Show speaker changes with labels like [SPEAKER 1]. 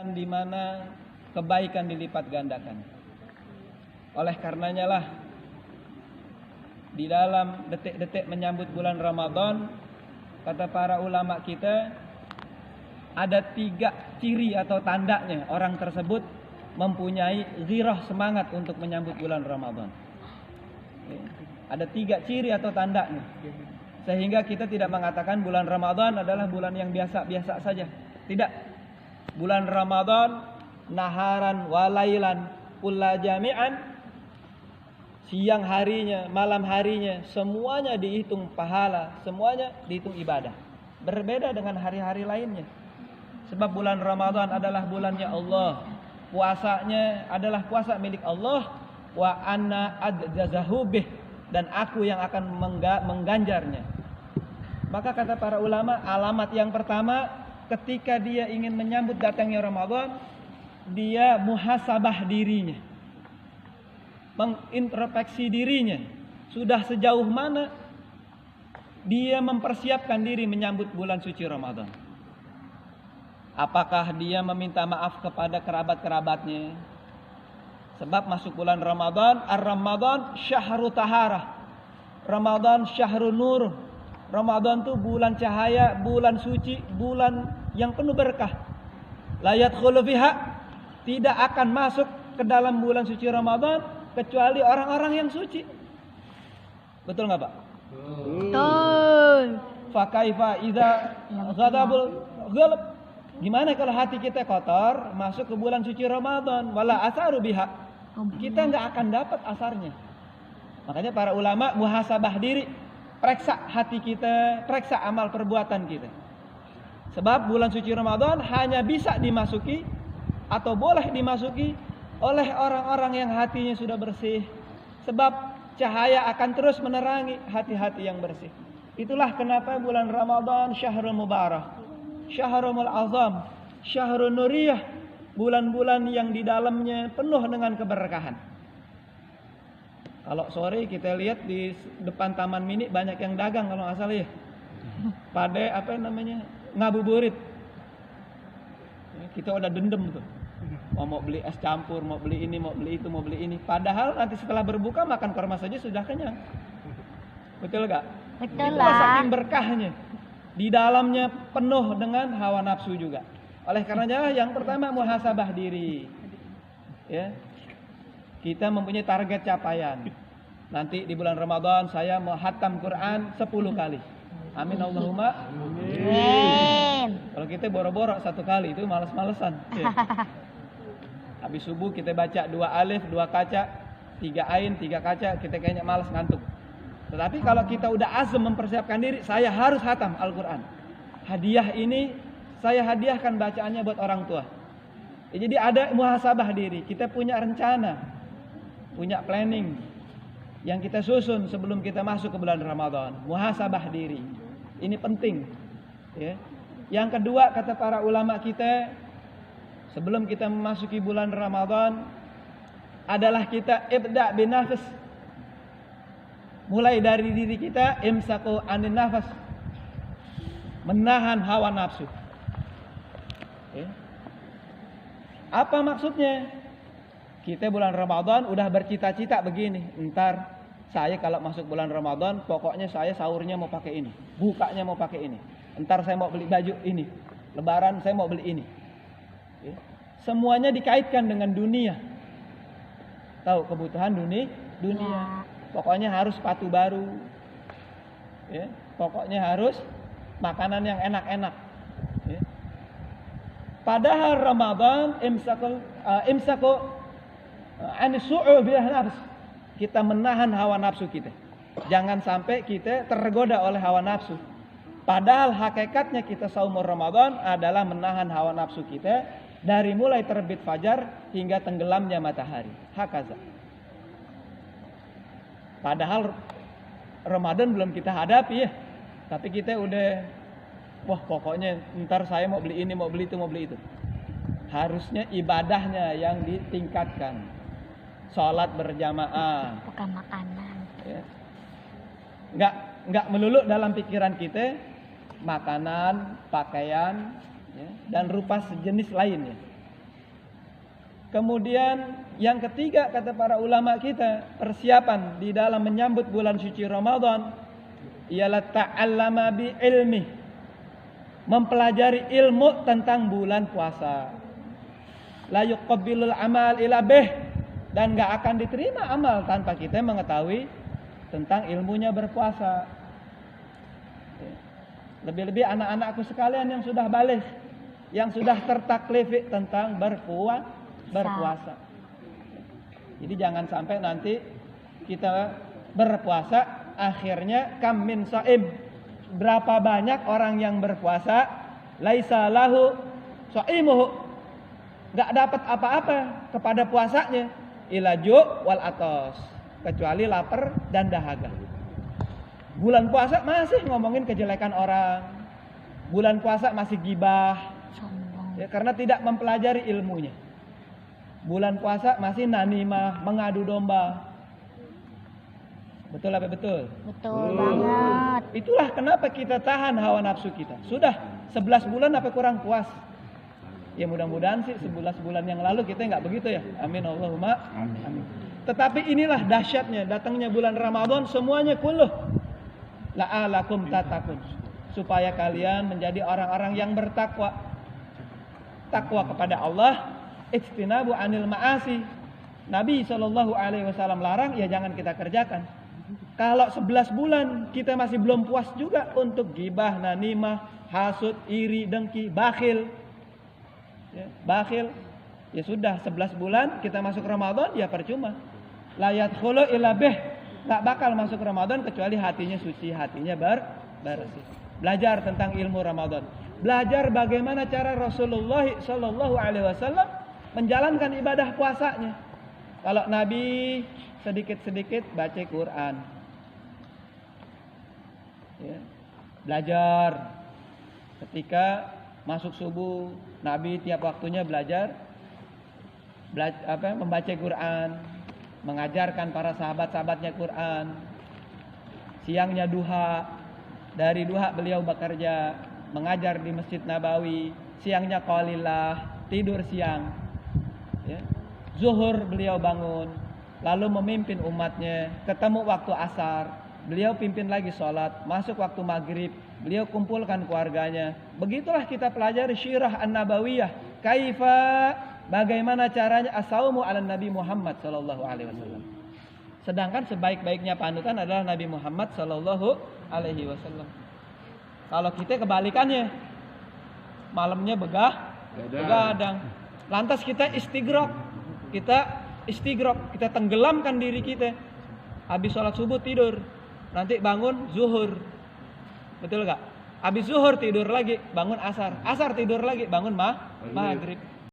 [SPEAKER 1] di mana kebaikan dilipat gandakan. Oleh karenanya lah di dalam detik-detik menyambut bulan Ramadan, kata para ulama kita, ada 3 ciri atau tandanya orang tersebut mempunyai ghirah, semangat untuk menyambut bulan Ramadan. Ada 3 ciri atau tandanya, sehingga kita tidak mengatakan bulan Ramadan adalah bulan yang biasa-biasa saja. Tidak. Bulan Ramadan naharan walailan kulla jami'an, siang harinya, malam harinya, semuanya dihitung pahala, semuanya dihitung ibadah. Berbeda dengan hari-hari lainnya. Sebab bulan Ramadan adalah bulannya Allah. Puasanya adalah puasa milik Allah. Wa anna adjazahu bih, dan aku yang akan mengganjarnya. Maka kata para ulama, alamat yang pertama ketika dia ingin menyambut datangnya Ramadan, dia muhasabah dirinya, mengintrospeksi dirinya, sudah sejauh mana dia mempersiapkan diri menyambut bulan suci Ramadan. Apakah dia meminta maaf kepada kerabat-kerabatnya? Sebab masuk bulan Ramadan, Ar-Ramadan syahru taharah, Ramadan syahru nur. Ramadan itu bulan cahaya, bulan suci, bulan yang penuh berkah. La yadkhulu fiha, tidak akan masuk ke dalam bulan suci Ramadan kecuali orang-orang yang suci. Betul enggak, Pak?
[SPEAKER 2] Betul.
[SPEAKER 1] Fa kaifa idza ghadabul ghalab? Gimana kalau hati kita kotor masuk ke bulan suci Ramadan? Wala asaru biha. Kita enggak akan dapat asarnya. Makanya para ulama muhasabah diri, periksa hati kita, periksa amal perbuatan kita. Sebab bulan suci Ramadan hanya bisa dimasuki atau boleh dimasuki oleh orang-orang yang hatinya sudah bersih. Sebab cahaya akan terus menerangi hati-hati yang bersih. Itulah kenapa bulan Ramadan syahrul mubarak, syahrul azam, syahrul nuriyah, bulan-bulan yang di dalamnya penuh dengan keberkahan. Kalau sore kita lihat di depan Taman Mini banyak yang dagang kalau nggak salah ya. Pada apa namanya, ngabuburit. Kita udah dendem tuh. Mau beli es campur, mau beli ini, mau beli itu, mau beli ini. Padahal nanti setelah berbuka makan kurma saja sudah kenyang. Betul gak?
[SPEAKER 2] Betul
[SPEAKER 1] lah.
[SPEAKER 2] lah.
[SPEAKER 1] Saking berkahnya. Di dalamnya penuh dengan hawa nafsu juga. Oleh karenanya yang pertama muhasabah diri. Ya. Kita mempunyai target capaian. Nanti di bulan Ramadan saya mau khatam Quran 10 kali. Amin Allahumma.
[SPEAKER 2] Amin.
[SPEAKER 1] Kalau kita boro-boro 1 kali itu malas-malesan. Ya. Habis subuh kita baca 2 alif, 2 kaca, 3 ain, 3 kaca, kita kayaknya malas, ngantuk. Tetapi kalau kita udah azam mempersiapkan diri, saya harus khatam Al-Quran. Hadiah ini saya hadiahkan bacaannya buat orang tua. Ya, jadi ada muhasabah diri. Kita punya rencana, punya planning yang kita susun sebelum kita masuk ke bulan Ramadan. Muhasabah diri. Ini penting. Ya. Yang kedua kata para ulama kita, sebelum kita memasuki bulan Ramadan adalah kita ibda' binafas. Mulai dari diri kita, imsaku anin nafas, menahan hawa nafsu. Ya. Apa maksudnya? Kita bulan Ramadan udah bercita-cita begini, entar saya kalau masuk bulan Ramadan pokoknya saya sahurnya mau pakai ini, bukanya mau pakai ini, entar saya mau beli baju ini, lebaran saya mau beli ini. Ya. Semuanya dikaitkan dengan dunia. Tahu kebutuhan dunia. Ya. Pokoknya harus sepatu baru. Ya. Pokoknya harus makanan yang enak-enak. Ya. Padahal Ramadan imsaku anisu'u bil nafs. Kita menahan hawa nafsu kita. Jangan sampai kita tergoda oleh hawa nafsu. Padahal hakikatnya kita saum Ramadan adalah menahan hawa nafsu kita dari mulai terbit fajar hingga tenggelamnya matahari. Hakaza. Padahal Ramadan belum kita hadapi ya. Tapi kita udah, wah pokoknya ntar saya mau beli ini, mau beli itu, mau beli itu. Harusnya ibadahnya yang ditingkatkan. Sholat berjamaah.
[SPEAKER 2] Bukan makanan.
[SPEAKER 1] Ya. Nggak melulu dalam pikiran kita makanan, pakaian, ya, dan rupa sejenis lainnya. Kemudian yang ketiga kata para ulama kita, persiapan di dalam menyambut bulan suci Ramadan ialah ta'allama bi ilmi, mempelajari ilmu tentang bulan puasa. La yuqabbilul amal ila bih, dan gak akan diterima amal tanpa kita mengetahui tentang ilmunya berpuasa. Lebih-lebih anak-anakku sekalian yang sudah balik, yang sudah tertaklif tentang berpuasa. Jadi jangan sampai nanti kita berpuasa akhirnya kam min shaim, berapa banyak orang yang berpuasa laisa lahu shaimuhu, enggak dapat apa-apa kepada puasanya, ila ju' wal atos, kecuali lapar dan dahaga. Bulan puasa masih ngomongin kejelekan orang, bulan puasa masih gibah, ya, karena tidak mempelajari ilmunya. Bulan puasa masih nanimah, mengadu domba. Betul apa betul?
[SPEAKER 2] Betul banget.
[SPEAKER 1] Itulah kenapa kita tahan hawa nafsu kita. Sudah 11 bulan apa kurang puas? Ya mudah-mudahan sih 11 bulan yang lalu kita nggak begitu ya. Amin Allahumma amin. Tetapi inilah dahsyatnya datangnya bulan Ramadan, semuanya kulluh la'alakum tatakun, supaya kalian menjadi orang-orang yang bertakwa. Takwa kepada Allah, ijtinabu anil ma'asi. Nabi SAW larang, ya jangan kita kerjakan. Kalau 11 bulan kita masih belum puas juga untuk gibah, nanimah, hasud, iri, dengki, bakhil, ya, bakhil, ya sudah 11 bulan kita masuk Ramadan, ya percuma. La yadkhulu illa bih, tak bakal masuk Ramadan kecuali hatinya suci, hatinya bersih. Belajar tentang ilmu Ramadan, belajar bagaimana cara Rasulullah SAW menjalankan ibadah puasanya. Kalau Nabi sedikit-sedikit baca Quran, ya, belajar. Ketika masuk subuh, Nabi tiap waktunya belajar membaca Quran, mengajarkan para sahabat-sahabatnya Quran. Siangnya duha, dari duha beliau bekerja, mengajar di Masjid Nabawi. Siangnya qalillah, tidur siang, ya. Zuhur beliau bangun, lalu memimpin umatnya. Ketemu waktu asar, beliau pimpin lagi sholat. Masuk waktu maghrib, beliau kumpulkan keluarganya. Begitulah kita pelajari syirah an-nabawiyah. Kaifa, bagaimana caranya as-saumu ala Nabi Muhammad sallallahu alaihi wasallam. Sedangkan sebaik-baiknya panutan adalah Nabi Muhammad sallallahu alaihi wasallam. Kalau kita kebalikannya, malamnya begadang. Lantas kita kita tenggelamkan diri kita. Habis sholat subuh tidur, nanti bangun zuhur, betul gak? Habis zuhur tidur lagi, bangun asar tidur lagi, bangun maghrib.